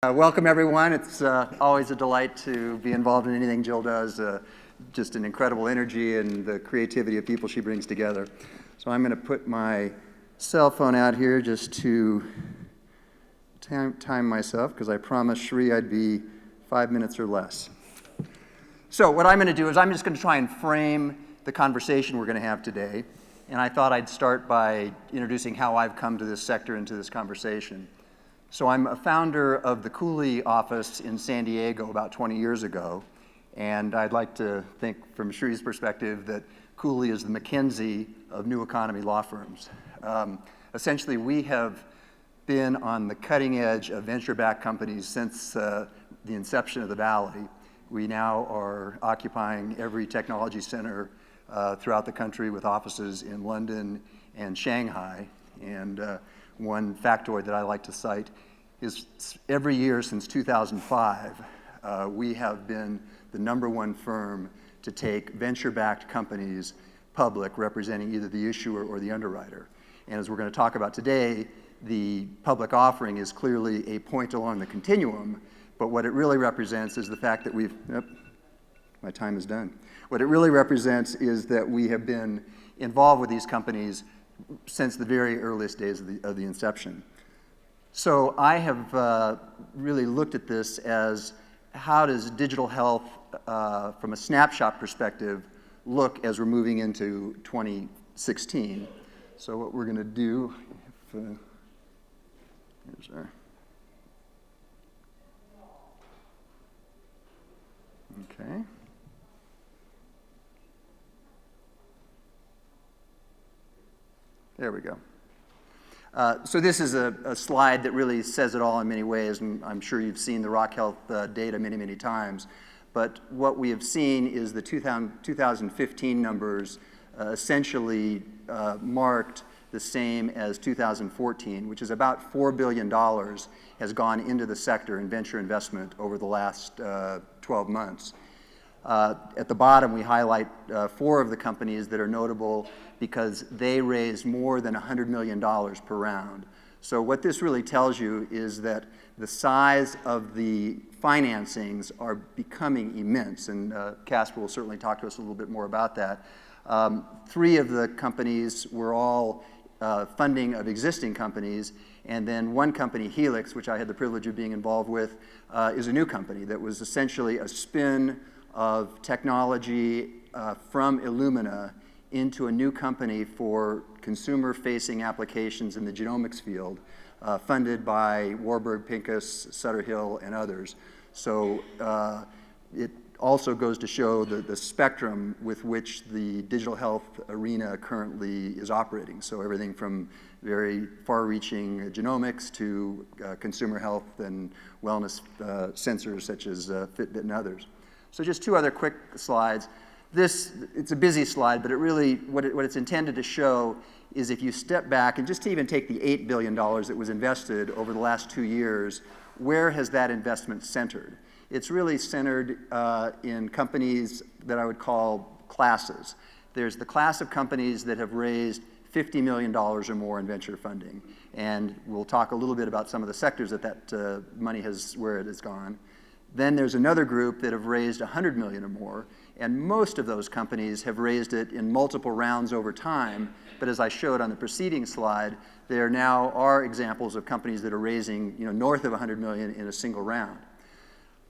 Welcome, everyone. It's always a delight to be involved in anything Jill does. Just an incredible energy and the creativity of people she brings together. So I'm going to put my cell phone out here just to time myself, because I promised Shri I'd be 5 minutes or less. So what I'm going to do is I'm just going to try and frame the conversation we're going to have today. And I thought I'd start by introducing how I've come to this sector and to this conversation. So I'm a founder of the Cooley office in San Diego about 20 years ago, and I'd like to think from Shri's perspective that Cooley is the McKinsey of new economy law firms. Essentially, we have been on the cutting edge of venture-backed companies since the inception of the Valley. We now are occupying every technology center throughout the country with offices in London and Shanghai. And one factoid that I like to cite is every year since 2005, we have been the #1 firm to take venture-backed companies public, representing either the issuer or the underwriter. And as we're going to talk about today, the public offering is clearly a point along the continuum, but what it really represents is the fact that my time is done. What it really represents is that we have been involved with these companies since the very earliest days of the inception. So I have really looked at this as how does digital health, from a snapshot perspective, look as we're moving into 2016. So what we're going to do, here's our, okay. There we go. So this is a slide that really says it all in many ways, and I'm sure you've seen the Rock Health data many, many times. But what we have seen is the 2015 numbers essentially marked the same as 2014, which is about $4 billion has gone into the sector in venture investment over the last 12 months. At the bottom, we highlight 4 of the companies that are notable because they raised more than $100 million per round. So what this really tells you is that the size of the financings are becoming immense, and Casper will certainly talk to us a little bit more about that. 3 of the companies were all funding of existing companies, and then one company, Helix, which I had the privilege of being involved with, is a new company that was essentially a spin of technology from Illumina into a new company for consumer-facing applications in the genomics field, funded by Warburg Pincus, Sutter Hill, and others. So it also goes to show the spectrum with which the digital health arena currently is operating. So everything from very far-reaching genomics to consumer health and wellness sensors such as Fitbit and others. So just 2 other quick slides. It's a busy slide, but it really, what it's intended to show is if you step back and just to even take the $8 billion that was invested over the last 2 years, where has that investment centered? It's really centered in companies that I would call classes. There's the class of companies that have raised $50 million or more in venture funding. And we'll talk a little bit about some of the sectors that money where it has gone. Then there's another group that have raised $100 million or more, and most of those companies have raised it in multiple rounds over time, but as I showed on the preceding slide, there now are examples of companies that are raising north of $100 million in a single round.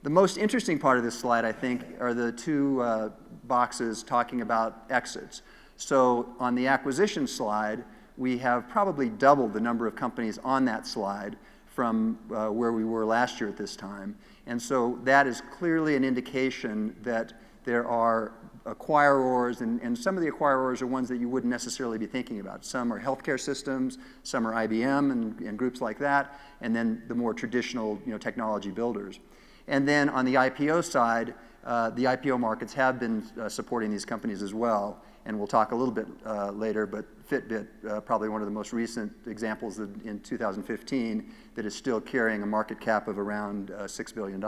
The most interesting part of this slide, I think, are the 2 boxes talking about exits. So on the acquisition slide, we have probably doubled the number of companies on that slide from where we were last year at this time. And so that is clearly an indication that there are acquirers, and some of the acquirers are ones that you wouldn't necessarily be thinking about. Some are healthcare systems, some are IBM and groups like that, and then the more traditional technology builders. And then on the IPO side, the IPO markets have been supporting these companies as well. And we'll talk a little bit later, but Fitbit, probably one of the most recent examples in 2015 that is still carrying a market cap of around $6 billion.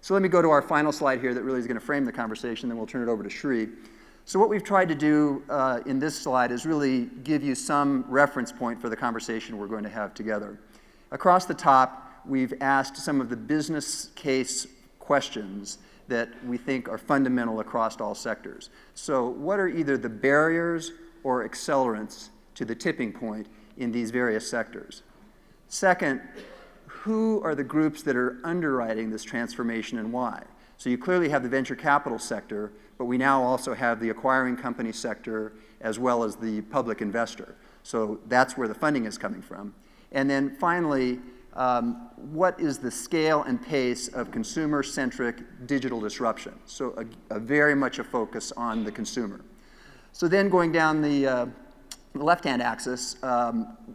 So let me go to our final slide here that really is going to frame the conversation, then we'll turn it over to Shri. So what we've tried to do in this slide is really give you some reference point for the conversation we're going to have together. Across the top, we've asked some of the business case questions that we think are fundamental across all sectors. So what are either the barriers or accelerants to the tipping point in these various sectors? Second, who are the groups that are underwriting this transformation and why? So you clearly have the venture capital sector, but we now also have the acquiring company sector as well as the public investor. So that's where the funding is coming from. And then finally, what is the scale and pace of consumer-centric digital disruption? So very much a focus on the consumer. So then going down the left-hand axis,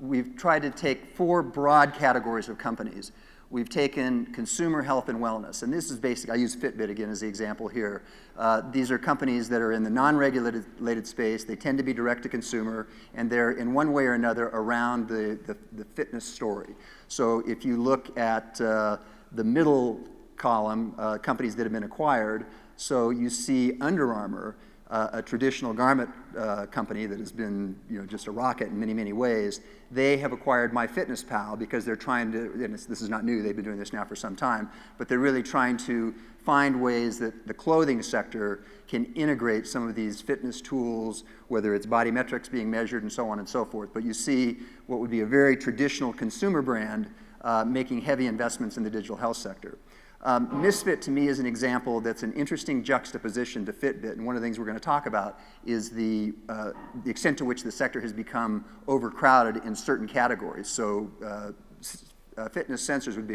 we've tried to take 4 broad categories of companies. We've taken consumer health and wellness, and this is basic. I use Fitbit again as the example here. These are companies that are in the non-regulated space. They tend to be direct to consumer, and they're in one way or another around the fitness story. So if you look at the middle column, companies that have been acquired, so you see Under Armour, a traditional garment company that has been, just a rocket in many, many ways. They have acquired MyFitnessPal because they're trying to, and this is not new, they've been doing this now for some time, but they're really trying to find ways that the clothing sector can integrate some of these fitness tools, whether it's body metrics being measured and so on and so forth. But you see what would be a very traditional consumer brand making heavy investments in the digital health sector. Misfit, to me, is an example that's an interesting juxtaposition to Fitbit, and one of the things we're going to talk about is the extent to which the sector has become overcrowded in certain categories. So fitness sensors would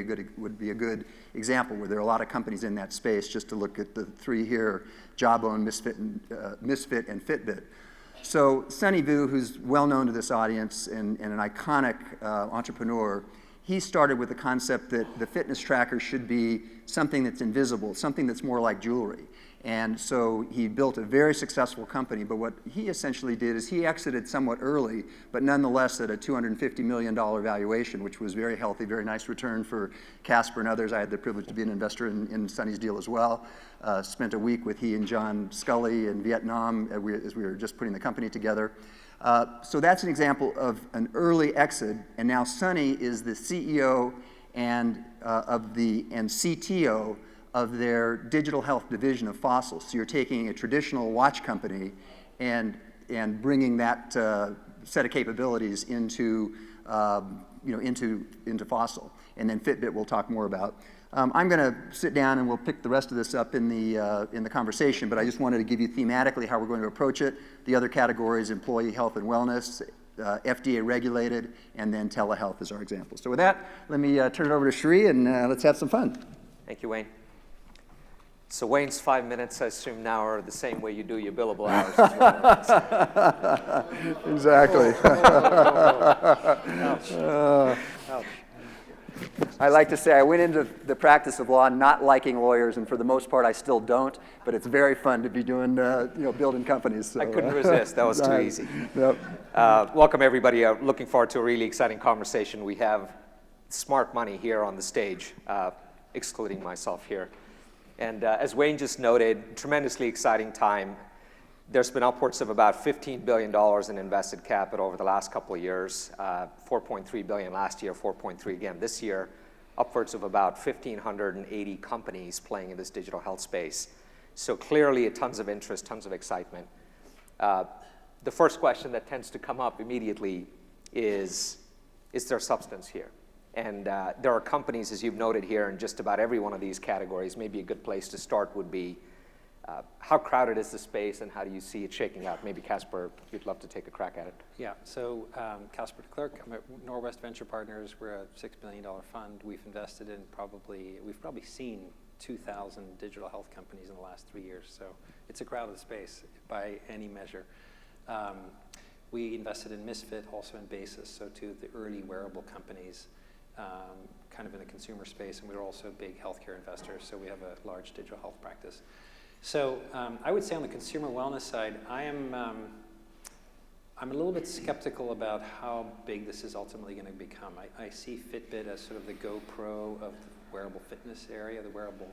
be a good example, where there are a lot of companies in that space, just to look at the 3 here, Jawbone, Misfit, and Fitbit. So Sunny Vu, who's well known to this audience and an iconic entrepreneur, he started with the concept that the fitness tracker should be something that's invisible, something that's more like jewelry. And so he built a very successful company, but what he essentially did is he exited somewhat early, but nonetheless at a $250 million valuation, which was very healthy, very nice return for Casper and others. I had the privilege to be an investor in Sunny's deal as well. Spent a week with he and John Scully in Vietnam as we were just putting the company together. So that's an example of an early exit, and now Sunny is the CEO and CTO of their digital health division of Fossils. So you're taking a traditional watch company and bringing that set of capabilities into Fossil, and then Fitbit we'll talk more about. I'm going to sit down and we'll pick the rest of this up in the conversation, but I just wanted to give you thematically how we're going to approach it. The other categories: employee health and wellness, FDA regulated, and then telehealth is our example. So with that, let me turn it over to Sri, and let's have some fun. Thank you, Wain. So Wain's 5 minutes, I assume now, are the same way you do your billable hours. Exactly. Ouch. I like to say I went into the practice of law not liking lawyers, and for the most part I still don't, but it's very fun to be doing, building companies. So. I couldn't resist. That was too easy. Yep. Welcome, everybody. Looking forward to a really exciting conversation. We have smart money here on the stage, excluding myself here. And as Wain just noted, tremendously exciting time. There's been upwards of about $15 billion in invested capital over the last couple of years, $4.3 billion last year, $4.3 again this year, upwards of about 1,580 companies playing in this digital health space. So clearly tons of interest, tons of excitement. The first question that tends to come up immediately is there substance here? And there are companies, as you've noted here, in just about every one of these categories. Maybe a good place to start would be how crowded is the space and how do you see it shaking out? Maybe Casper, you'd love to take a crack at it. Yeah, so Casper DeClerque, I'm at Norwest Venture Partners. We're a $6 billion fund. We've invested in we've probably seen 2,000 digital health companies in the last 3 years. So it's a crowded space by any measure. We invested in Misfit, also in Basis, so two of the early wearable companies, kind of in the consumer space, and we're also big healthcare investors, so we have a large digital health practice. So I would say on the consumer wellness side, I'm a little bit skeptical about how big this is ultimately going to become. I see Fitbit as sort of the GoPro of the wearable fitness area, the wearable,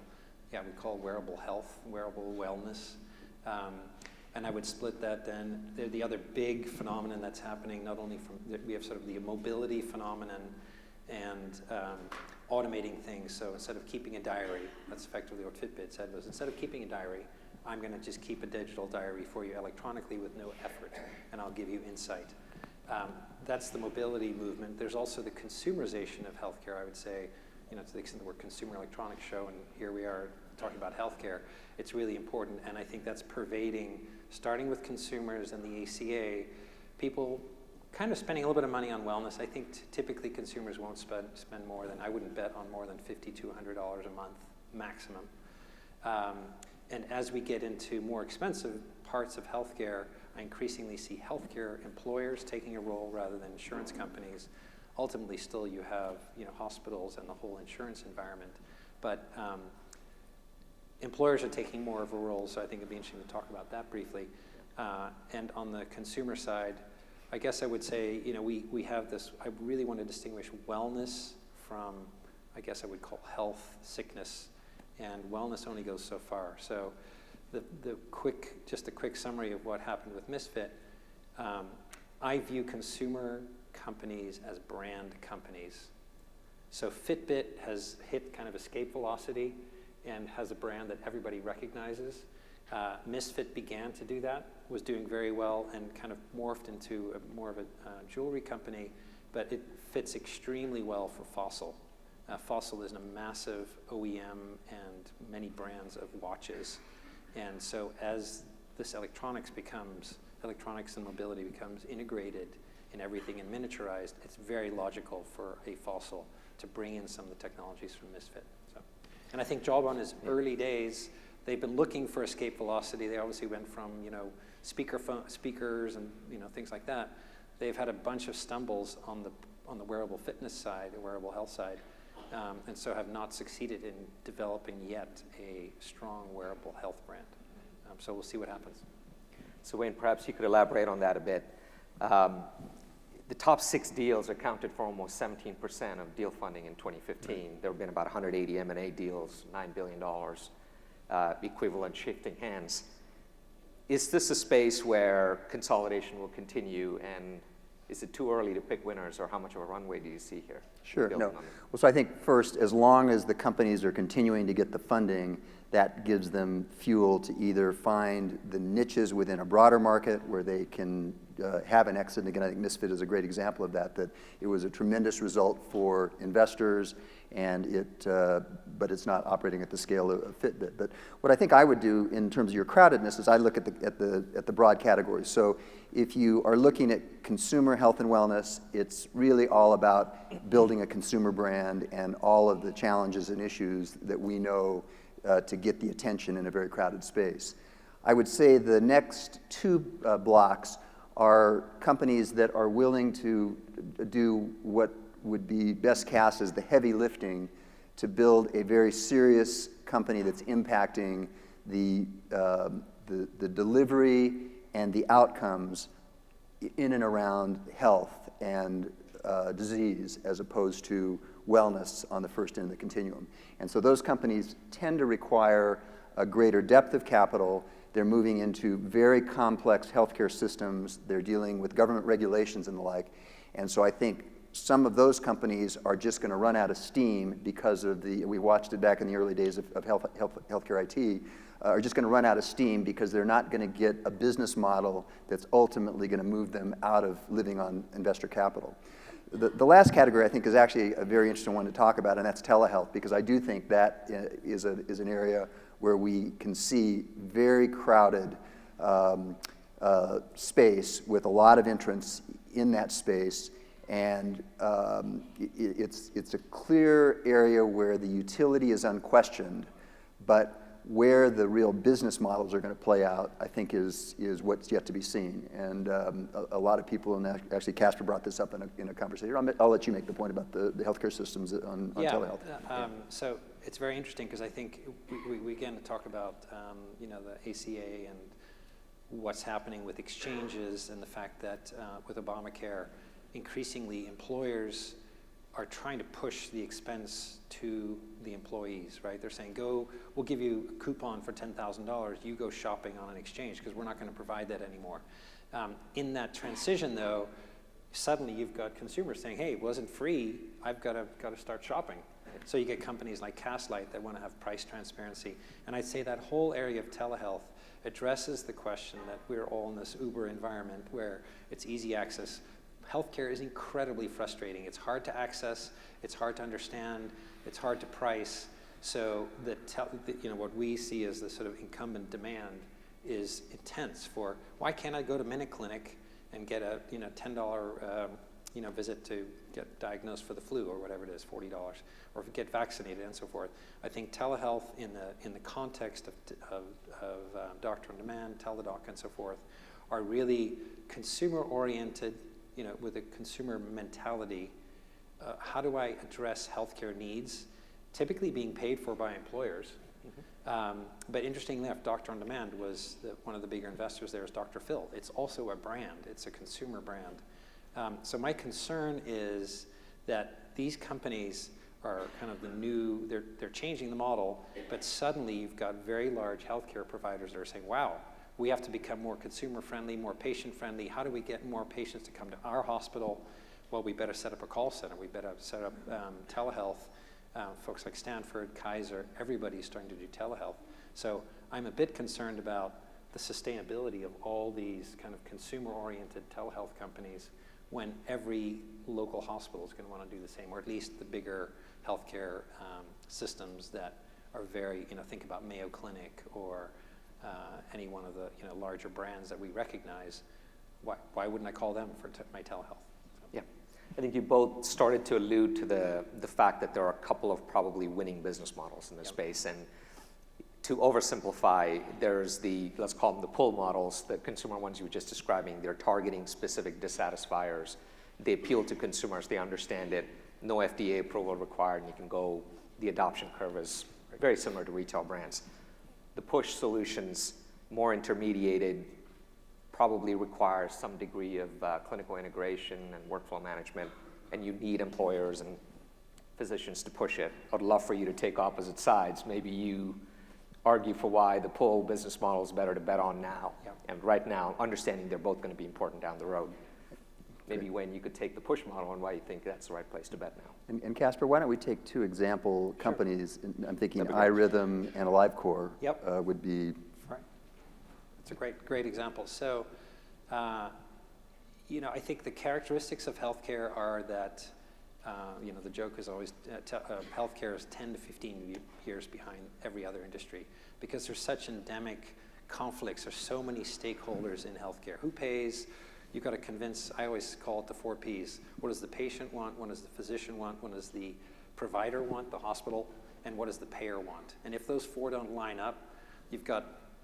we call wearable health, wearable wellness. And I would split that then. The other big phenomenon that's happening, not only we have sort of the mobility phenomenon and automating things. So instead of keeping a diary, that's effectively what Fitbit said was, instead of keeping a diary, I'm going to just keep a digital diary for you electronically with no effort, and I'll give you insight. That's the mobility movement. There's also the consumerization of healthcare, I would say, to the extent that we're a consumer electronics show, and here we are talking about healthcare, it's really important, and I think that's pervading, starting with consumers and the ACA, people kind of spending a little bit of money on wellness. I think typically consumers won't spend more than, I wouldn't bet on more than $50 to $100 a month maximum. And as we get into more expensive parts of healthcare, I increasingly see healthcare employers taking a role rather than insurance companies. Ultimately, still you have hospitals and the whole insurance environment, but employers are taking more of a role. So I think it'd be interesting to talk about that briefly. And on the consumer side, I guess I would say we have this. I really want to distinguish wellness from, I guess I would call health, sickness, and wellness only goes so far. So just a quick summary of what happened with Misfit. I view consumer companies as brand companies. So Fitbit has hit kind of escape velocity and has a brand that everybody recognizes. Misfit began to do that, was doing very well, and kind of morphed into more of a jewelry company, but it fits extremely well for Fossil. Fossil is a massive OEM and many brands of watches. And so as this electronics and mobility becomes integrated in everything and miniaturized, it's very logical for a Fossil to bring in some of the technologies from Misfit. So, and I think Jawbone is early days. They've been looking for escape velocity. They obviously went from speakers and things like that. They've had a bunch of stumbles on the wearable fitness side, the wearable health side, and so have not succeeded in developing yet a strong wearable health brand. So we'll see what happens. So Wain, perhaps you could elaborate on that a bit. The top 6 deals accounted for almost 17% of deal funding in 2015. There have been about 180 M&A deals, $9 billion, equivalent shifting hands. Is this a space where consolidation will continue, and is it too early to pick winners, or how much of a runway do you see here? Sure. No. Well, so I think first, as long as the companies are continuing to get the funding, that gives them fuel to either find the niches within a broader market where they can have an exit. And again, I think Misfit is a great example of that it was a tremendous result for investors, and but it's not operating at the scale of Fitbit. But what I think I would do in terms of your crowdedness is I look at the broad categories. So if you are looking at consumer health and wellness, it's really all about building a consumer brand and all of the challenges and issues that we know to get the attention in a very crowded space. I would say the next 2 blocks are companies that are willing to do what would be best cast as the heavy lifting to build a very serious company that's impacting the delivery and the outcomes in and around health and disease, as opposed to wellness on the first end of the continuum. And so those companies tend to require a greater depth of capital. They're moving into very complex healthcare systems. They're dealing with government regulations and the like. And so I think some of those companies are just going to run out of steam because of we watched it back in the early days of healthcare IT, are just going to run out of steam because they're not going to get a business model that's ultimately going to move them out of living on investor capital. The last category, I think, is actually a very interesting one to talk about, and that's telehealth, because I do think that is an area where we can see very crowded space with a lot of entrants in that space, and it's a clear area where the utility is unquestioned, but where the real business models are going to play out, I think, is what's yet to be seen. And a lot of people, and actually Casper brought this up in a conversation. I'll let you make the point about the healthcare systems on telehealth. So it's very interesting because I think we again talk about the ACA and what's happening with exchanges, and the fact that with Obamacare, increasingly employers are trying to push the expense to the employees, right? They're saying, we'll give you a coupon for $10,000, you go shopping on an exchange, because we're not going to provide that anymore. In that transition, though, suddenly you've got consumers saying, hey, it wasn't free, I've got to start shopping. So you get companies like Castlight that want to have price transparency. And I'd say that whole area of telehealth addresses the question that we're all in this Uber environment where it's easy access. Healthcare is incredibly frustrating. It's hard to access, it's hard to understand, it's hard to price. So what we see as the sort of incumbent demand is intense for, why can't I go to Minute Clinic and get a $10 visit to get diagnosed for the flu or whatever it is, $40, or get vaccinated and so forth. I think telehealth in the context of doctor on demand, teledoc and so forth, are really consumer oriented, with a consumer mentality. How do I address healthcare needs, typically being paid for by employers? But interestingly enough, Doctor on Demand was one of the bigger investors there is Dr. Phil. It's also a brand. It's a consumer brand. So my concern is that these companies are kind of the new, they're changing the model, but suddenly you've got very large healthcare providers that are saying, wow, we have to become more consumer friendly, more patient friendly. How do we get more patients to come to our hospital? Well, we better set up a call center. We better set up telehealth. Folks like Stanford, Kaiser, everybody's starting to do telehealth. So I'm a bit concerned about the sustainability of all these kind of consumer-oriented telehealth companies when every local hospital is going to want to do the same, or at least the bigger healthcare systems that are very, think about Mayo Clinic or any one of the larger brands that we recognize. Why wouldn't I call them for my telehealth? Yeah. I think you both started to allude to the fact that there are a couple of probably winning business models in this space. And to oversimplify, there's let's call them the pull models, the consumer ones you were just describing. They're targeting specific dissatisfiers. They appeal to consumers. They understand it. No FDA approval required, and you can go. The adoption curve is very similar to retail brands. The push solutions, more intermediated, probably require some degree of clinical integration and workflow management, and you need employers and physicians to push it. I'd love for you to take opposite sides. Maybe you argue for why the pull business model is better to bet on now, and right now, understanding they're both going to be important down the road. Maybe when you could take the push model and why you think that's the right place to bet now. And Casper, why don't we take two example companies? I'm thinking iRhythm and AliveCor would be. Right. It's a great example. So, I think the characteristics of healthcare are that, the joke is always healthcare is 10 to 15 years behind every other industry because there's such endemic conflicts. There's so many stakeholders in healthcare. Who pays? You've got to convince, I always call it the 4 Ps. What does the patient want? What does the physician want? What does the provider want, the hospital? And what does the payer want? And if those 4 don't line up,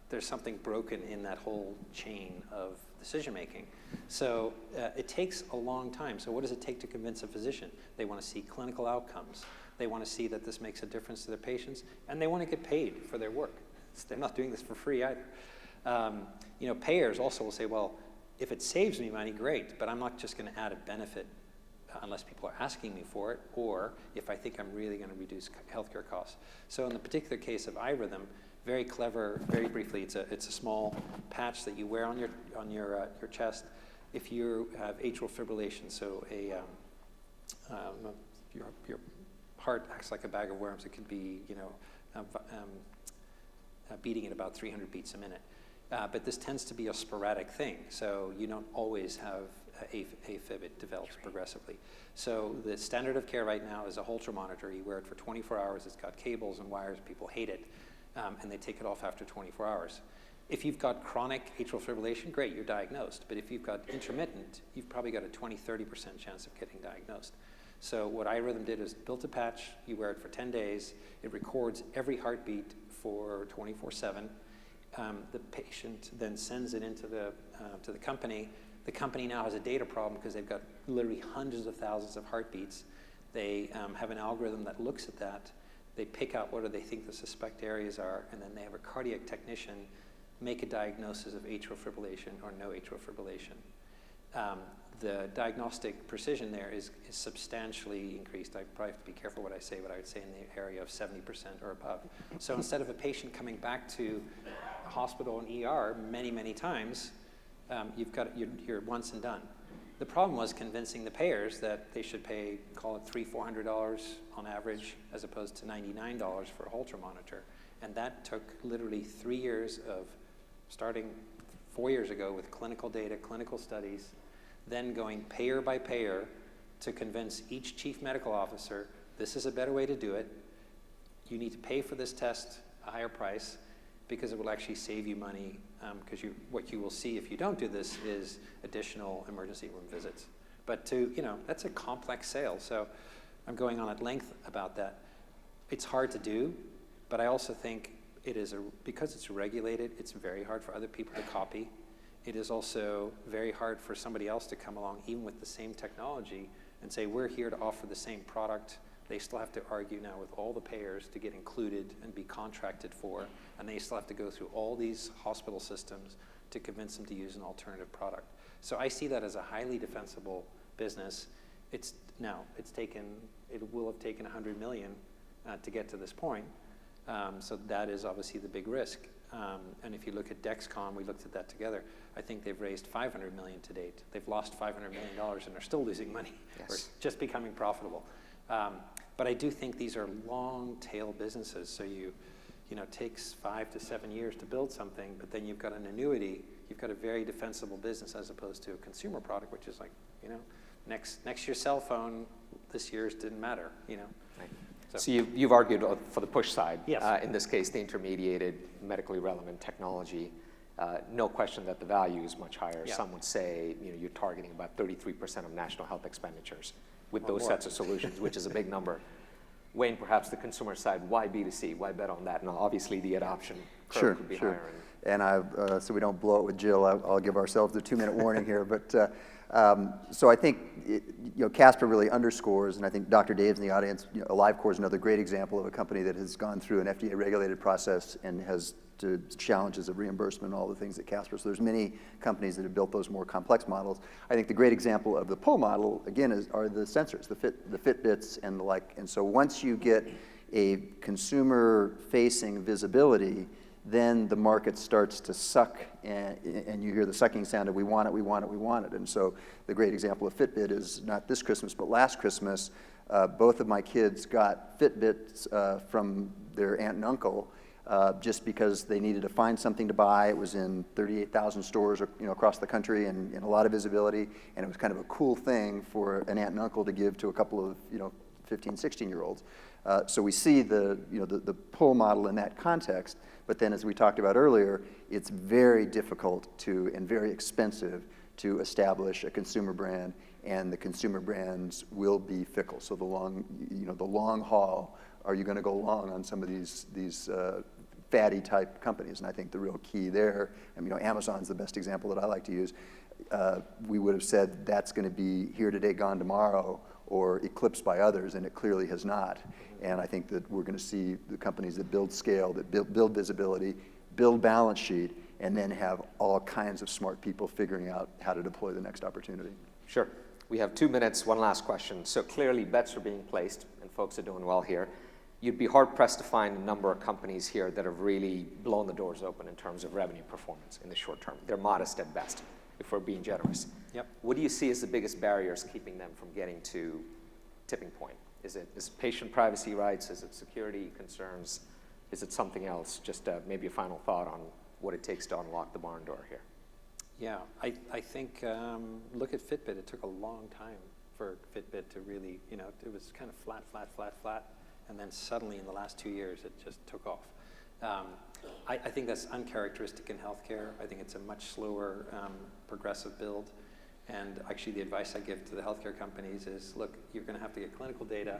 there's something broken in that whole chain of decision making. So it takes a long time. So what does it take to convince a physician? They want to see clinical outcomes. They want to see that this makes a difference to their patients, and they want to get paid for their work. So they're not doing this for free either. Payers also will say, well, if it saves me money, great, but I'm not just going to add a benefit unless people are asking me for it, or if I think I'm really going to reduce healthcare costs. So in the particular case of iRhythm, very clever, very briefly, it's a small patch that you wear on your chest. If you have atrial fibrillation, so your heart acts like a bag of worms. It could be beating at about 300 beats a minute. But this tends to be a sporadic thing, so you don't always have AFib. It develops progressively. So the standard of care right now is a Holter monitor. You wear it for 24 hours. It's got cables and wires. People hate it, and they take it off after 24 hours. If you've got chronic atrial fibrillation, great, you're diagnosed. But if you've got intermittent, you've probably got a 20-30% chance of getting diagnosed. So what iRhythm did is built a patch. You wear it for 10 days. It records every heartbeat for 24/7. The patient then sends it into to the company. The company now has a data problem because they've got literally hundreds of thousands of heartbeats. They have an algorithm that looks at that. They pick out what do they think the suspect areas are, and then they have a cardiac technician make a diagnosis of atrial fibrillation or no atrial fibrillation. The diagnostic precision there is substantially increased. I probably have to be careful what I say, but I would say in the area of 70% or above. So instead of a patient coming back to hospital and ER many, many times, you've got you're once and done. The problem was convincing the payers that they should pay, call it $300-400 on average, as opposed to $99 for a Holter monitor. And that took literally 3 years of starting 4 years ago with clinical data, clinical studies, then going payer by payer to convince each chief medical officer, this is a better way to do it. You need to pay for this test a higher price because it will actually save you money, because what you will see if you don't do this is additional emergency room visits. But that's a complex sale, so I'm going on at length about that. It's hard to do, but I also think because it's regulated, it's very hard for other people to copy. It is also very hard for somebody else to come along, even with the same technology, and say, we're here to offer the same product. They still have to argue now with all the payers to get included and be contracted for, and they still have to go through all these hospital systems to convince them to use an alternative product. So I see that as a highly defensible business. It will have taken 100 million to get to this point. So that is obviously the big risk. And if you look at Dexcom, we looked at that together. I think they've raised 500 million to date. They've lost $500 million and are still losing money, or just becoming profitable. But I do think these are long tail businesses. So it takes 5 to 7 years to build something, but then you've got an annuity. You've got a very defensible business as opposed to a consumer product, which is like, next year's cell phone, this year's didn't matter, Right. So you've argued for the push side. Yes. In this case, the intermediated, medically relevant technology. No question that the value is much higher. Yeah. Some would say you're targeting about 33% of national health expenditures with Or those more. sets of solutions, which is a big number. Wain, perhaps the consumer side, why B2C? Why bet on that? Now, obviously, the adoption curve could be higher. And so we don't blow it with Jill, I'll give ourselves the 2-minute warning here. But so I think Casper really underscores, and I think Dr. Dave's in the audience. AliveCore is another great example of a company that has gone through an FDA-regulated process and has to challenges of reimbursement and all the things that Casper. So there's many companies that have built those more complex models. I think the great example of the pull model again are the sensors, the Fitbits and the like. And so once you get a consumer-facing visibility, then the market starts to suck, and you hear the sucking sound of we want it, we want it, we want it. And so the great example of Fitbit is not this Christmas, but last Christmas, both of my kids got Fitbits from their aunt and uncle just because they needed to find something to buy. It was in 38,000 stores across the country and a lot of visibility, and it was kind of a cool thing for an aunt and uncle to give to a couple of 15, 16-year-olds. So we see the pull model in that context. But then, as we talked about earlier, it's very difficult and very expensive to establish a consumer brand, and the consumer brands will be fickle. So the long haul, are you going to go long on some of these fatty type companies? And I think the real key there, Amazon's the best example that I like to use. We would have said that's going to be here today, gone tomorrow, or eclipsed by others, and it clearly has not. And I think that we're going to see the companies that build scale, that build visibility, build balance sheet, and then have all kinds of smart people figuring out how to deploy the next opportunity. Sure. We have 2 minutes, one last question. So clearly bets are being placed, and folks are doing well here. You'd be hard-pressed to find a number of companies here that have really blown the doors open in terms of revenue performance in the short term. They're modest at best, if we're being generous. Yep. What do you see as the biggest barriers keeping them from getting to tipping point? Is it patient privacy rights? Is it security concerns? Is it something else? Just maybe a final thought on what it takes to unlock the barn door here. Yeah, I think, look at Fitbit. It took a long time for Fitbit to really, it was kind of flat. And then suddenly in the last 2 years, it just took off. I think that's uncharacteristic in healthcare. I think it's a much slower, progressive build. And actually the advice I give to the healthcare companies is, look, you're going to have to get clinical data.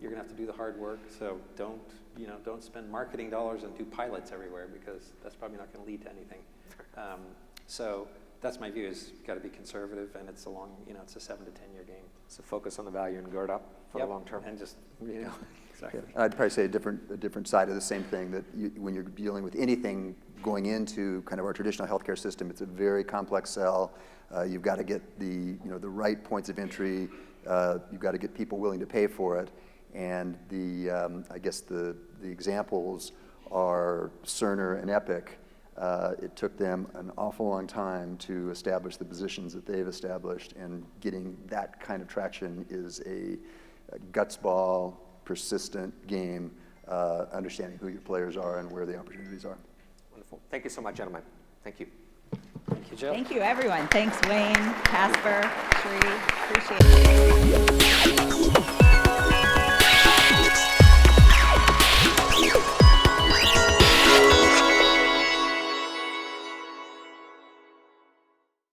You're going to have to do the hard work. So don't spend marketing dollars and do pilots everywhere, because that's probably not going to lead to anything. So that's my view, is you've got to be conservative, and it's it's a 7 to 10 year game. So focus on the value and gird up for the long term. And just, exactly. Yeah. I'd probably say a different side of the same thing, that when you're dealing with anything going into kind of our traditional healthcare system, it's a very complex sell. You've got to get the right points of entry. You've got to get people willing to pay for it. And I guess the examples are Cerner and Epic. It took them an awful long time to establish the positions that they've established, and getting that kind of traction is a guts ball, persistent game, understanding who your players are and where the opportunities are. Wonderful. Thank you so much, gentlemen. Thank you. Thank you, Joe. Thank you, everyone. Thanks, Wain, Casper, Sri. Appreciate it.